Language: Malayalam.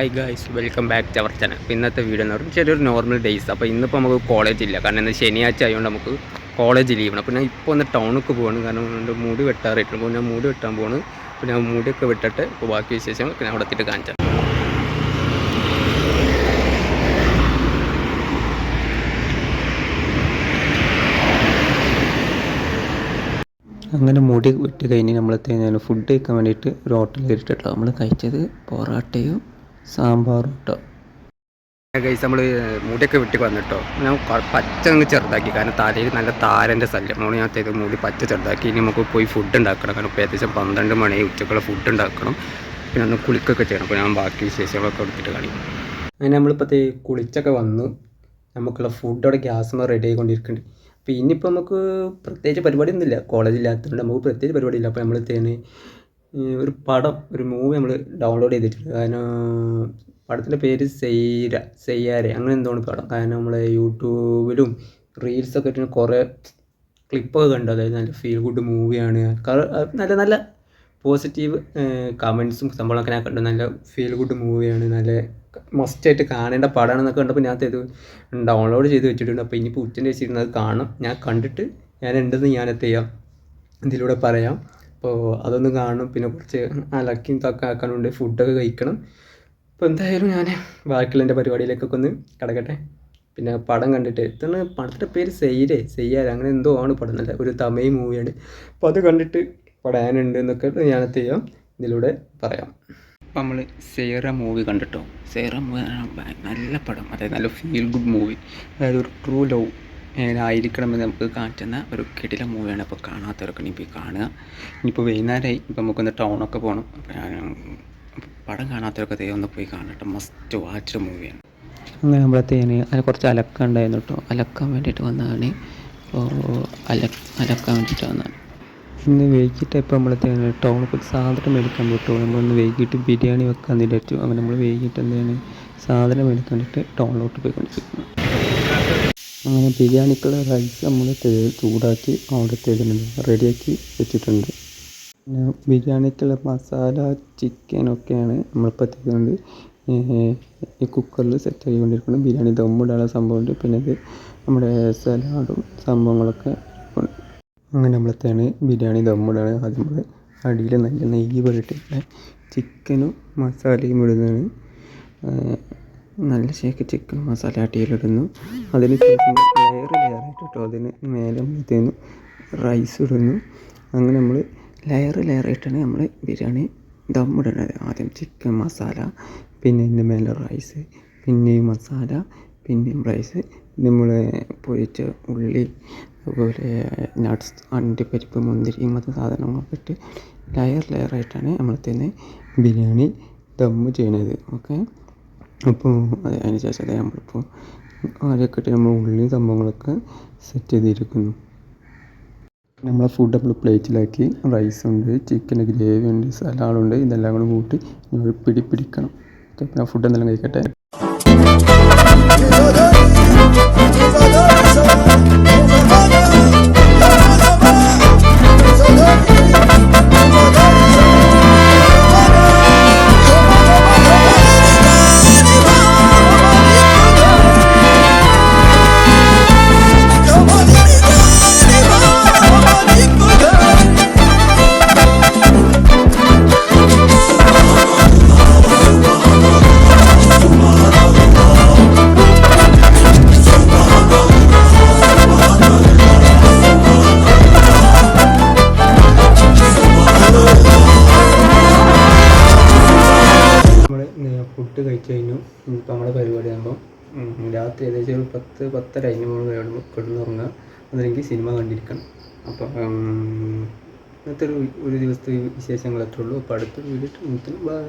Hi guys, welcome back to our channel. അപ്പോൾ ഇന്നത്തെ വീഡിയോ എന്ന് പറയുന്നത് ചെറിയൊരു നോർമൽ ഡേയ്സ്. അപ്പോൾ ഇന്നിപ്പോൾ നമുക്ക് കോളേജ് ഇല്ല, കാരണം ഇന്ന് ശനിയാഴ്ച ആയതുകൊണ്ട് നമുക്ക് കോളേജ് ലീവാണ്. അപ്പോൾ ഞാൻ ഇപ്പോൾ ഒന്ന് ടൗണിലേക്ക് പോവാണ്, കാരണം എൻ്റെ മുടി വെട്ടാറായിട്ടുണ്ട്. അപ്പോൾ ഞാൻ മുടി വെട്ടാൻ പോവാണ്. അപ്പോൾ ഞാൻ മുടിയൊക്കെ വെട്ടിട്ട് ഇപ്പോൾ ബാക്കി വിശേഷങ്ങൾ ഞാൻ അവിടെ എത്തിയിട്ട് കാണിച്ചാൽ. അങ്ങനെ മുടി വെട്ടി കഴിഞ്ഞ് നമ്മൾ ഫുഡ് കഴിക്കാൻ വേണ്ടിയിട്ട് ഒരു ഹോട്ടലിൽ കയറിയിട്ടോ. നമ്മൾ കഴിച്ചത് പൊറാട്ടയും സാമ്പാറും കേട്ടോ. കഴിച്ച് നമ്മൾ മുടിയൊക്കെ വെട്ടി വന്നിട്ടോ. ഞാൻ പച്ച അങ്ങ് ചെറുതാക്കി, കാരണം തലയിൽ നല്ല താരൻ്റെ ശല്യം. നമ്മൾ ഞാൻ ചെയ്ത് മുടി പച്ച ചെറുതാക്കി. ഇനി നമുക്ക് പോയി ഫുഡ് ഉണ്ടാക്കണം, കാരണം ഇപ്പോൾ ഏകദേശം 12 മണി ഉച്ചക്കുള്ള ഫുഡ് ഉണ്ടാക്കണം. പിന്നെ ഒന്ന് കുളിക്കൊക്കെ ചെയ്യണം. അപ്പോൾ ഞാൻ ബാക്കി വിശേഷങ്ങളൊക്കെ എടുത്തിട്ട് കാണിക്കും. അങ്ങനെ നമ്മളിപ്പോൾ കുളിച്ചൊക്കെ വന്നു. നമുക്കുള്ള ഫുഡ് അവിടെ ഗ്യാസ് റെഡി ആയിക്കൊണ്ടിരിക്കുന്നുണ്ട്. അപ്പോൾ ഇനിയിപ്പോൾ നമുക്ക് പ്രത്യേകിച്ച് പരിപാടിയൊന്നുമില്ല, കോളേജില്ലാത്തതുകൊണ്ട് നമുക്ക് പ്രത്യേകിച്ച് പരിപാടിയില്ല. അപ്പോൾ നമ്മൾ ഒരു മൂവി നമ്മൾ ഡൗൺലോഡ് ചെയ്തിട്ടുണ്ട്. കാരണം പടത്തിൻ്റെ പേര് സെയ്യാരെ അങ്ങനെ എന്താണ് പടം. കാരണം നമ്മൾ യൂട്യൂബിലും റീൽസൊക്കെ ഇട്ട് കുറേ ക്ലിപ്പൊക്കെ കണ്ടു. അതായത് നല്ല ഫീൽ ഗുഡ് മൂവിയാണ്, നല്ല നല്ല പോസിറ്റീവ് കമൻസും സംഭവങ്ങളൊക്കെ ഞാൻ കണ്ടു. നല്ല ഫീൽ ഗുഡ് മൂവിയാണ്, നല്ല മസ്റ്റായിട്ട് കാണേണ്ട പടമാണെന്നൊക്കെ കണ്ടപ്പോൾ ഞാൻ ഡൗൺലോഡ് ചെയ്ത് വെച്ചിട്ടുണ്ട്. അപ്പോൾ ഇനിയിപ്പോൾ ഉച്ചൻ്റെ വെച്ചിരുന്നത് കാണാം. ഞാൻ കണ്ടിട്ട് ഉണ്ടെന്ന് ഞാൻ ഇതിലൂടെ പറയാം. അപ്പോൾ അതൊന്ന് കാണണം. പിന്നെ കുറച്ച് അലക്കിയും തൊക്കെ ആക്കാനുണ്ട്, ഫുഡൊക്കെ കഴിക്കണം. അപ്പോൾ എന്തായാലും ഞാൻ ബാക്കിയുള്ള എൻ്റെ പരിപാടിയിലേക്കൊക്കെ ഒന്ന് കിടക്കട്ടെ. പിന്നെ പടം കണ്ടിട്ട് പടത്തിൻ്റെ പേര് സെയ്യാരെ അങ്ങനെ എന്തോ ആണ് പടം. നല്ല ഒരു തമിഴ് മൂവിയാണ്. അപ്പോൾ അത് കണ്ടിട്ട് പടാനുണ്ട് എന്നൊക്കെ ഞാൻ ഇതിലൂടെ പറയാം. അപ്പോൾ നമ്മൾ സെയ്റ മൂവി കണ്ടിട്ടോ. സെയ്റ മൂവി നല്ല പടം, അതായത് നല്ല ഫീൽ ഗുഡ് മൂവി. അതായത് ഒരു ട്രൂ ലവ് എങ്ങനെ ആയിരിക്കണമെന്ന് നമുക്ക് കാണിച്ചുന്ന ഒരു കിടില മൂവിയാണ്. അപ്പോൾ കാണാത്തവരൊക്കെ ഇനിയിപ്പോൾ കാണുക. ഇനിയിപ്പോൾ വൈകുന്നേരമായി, ഇപ്പോൾ നമുക്കൊന്ന് ടൗണൊക്കെ പോകണം. പടം കാണാത്തവരൊക്കെ ഒന്ന് പോയി കാണട്ടെ. മസ്റ്റ് വാച്ച് മൂവിയാണ്. അങ്ങനെ നമ്മളത്തേന് അതിന് കുറച്ച് അലക്കം ഉണ്ടായിരുന്നു കേട്ടോ. അലക്കാൻ വേണ്ടിയിട്ട് വന്നതാണ്. അപ്പോൾ അലക്കാൻ വേണ്ടിയിട്ട് വന്നതാണ്. ഇന്ന് വൈകിട്ട് ഇപ്പോൾ നമ്മളത്തേന് ടൗണിൽ പോയി സാധനം മേടിക്കാൻ പോയിട്ടോ. നമ്മളൊന്ന് വൈകിട്ട് ബിരിയാണി വെക്കാൻ വിചാരിച്ചു. അങ്ങനെ നമ്മൾ വൈകിട്ട് സാധനം മേടിക്കാൻ വേണ്ടിയിട്ട് ടൗണിലോട്ട് പോയിക്കൊണ്ടിരിക്കുന്നു. അങ്ങനെ ബിരിയാണിക്കുള്ള റൈസ് നമ്മൾ ചൂടാക്കി അവിടെ റെഡിയാക്കി വെച്ചിട്ടുണ്ട്. പിന്നെ ബിരിയാണിക്കുള്ള മസാല ചിക്കനൊക്കെയാണ് നമ്മളിപ്പോൾ എത്തിക്കുന്നത്. ഈ കുക്കറിൽ സെറ്റ് ആക്കിക്കൊണ്ടിരിക്കുന്നത്. ബിരിയാണി ദമ്മിടാനുള്ള സംഭവമുണ്ട്. പിന്നെ ഇത് നമ്മുടെ സലാഡും സംഭവങ്ങളൊക്കെ ഉണ്ട്. അങ്ങനെ നമ്മളത്തേണ് ബിരിയാണി ദമ്മിടാണ്. ആദ്യം നമ്മൾ അടിയിൽ നല്ല നെയ്യ് പുരട്ടിയിട്ട് ചിക്കനും മസാലയും ഇടുന്നതാണ്. നല്ല ശേക്ക് ചിക്കൻ മസാല അടിയിലിടുന്നു. അതിന് ശേഷം ലെയറായിട്ട് കേട്ടോ. അതിന് മേലെ നമ്മളത്തേന്ന് റൈസ് ഇടുന്നു. അങ്ങനെ നമ്മൾ ലെയറായിട്ടാണ് നമ്മൾ ബിരിയാണി ദമ്മിടുന്നത്. ആദ്യം ചിക്കൻ മസാല, പിന്നെ ഇതിൻ്റെ മേലെ റൈസ്, പിന്നെയും മസാല, പിന്നെയും റൈസ്, നമ്മൾ പൊരിച്ച ഉള്ളി, അതുപോലെ നട്ട്സ്, അണ്ടിപ്പരിപ്പ്, മുന്തിരി, ഇങ്ങനത്തെ സാധനങ്ങളൊക്കെ ഇട്ട് ലെയറായിട്ടാണ് നമ്മളത്തേന്ന് ബിരിയാണി ദമ്മ് ചെയ്യണത്. ഓക്കെ, അപ്പോൾ അതിന് ശേഷം നമ്മളിപ്പോൾ ആദ്യമൊക്കെ ഇട്ട് നമ്മൾ ഉള്ളി സംഭവങ്ങളൊക്കെ സെറ്റ് ചെയ്തിരിക്കുന്നു. നമ്മളെ ഫുഡ് നമ്മൾ പ്ലേറ്റിലാക്കി. റൈസുണ്ട്, ചിക്കൻ്റെ ഗ്രേവി ഉണ്ട്, സലാഡുണ്ട്. ഇതെല്ലാം കൂടെ കൂട്ടി ഒരു പിടിക്കണം. ഓക്കെ, ഞാൻ ഫുഡ് എന്തെല്ലാം കഴിക്കട്ടെ. ഫുഡ് കഴിച്ച് കഴിഞ്ഞു. ഇപ്പോൾ നമ്മുടെ പരിപാടി ആകുമ്പോൾ രാത്രി ഏകദേശം ഒരു 10-10:30 കഴിഞ്ഞ് നമ്മൾ കിടന്നുറങ്ങുക. അതെനിക്ക് സിനിമ കണ്ടിരിക്കണം. അപ്പം ഇന്നത്തെ ഒരു ദിവസത്തെ വിശേഷങ്ങൾ അത്രേ ഉള്ളൂ. അപ്പോൾ അടുത്തൊരു വീഡിയോ ബൈ.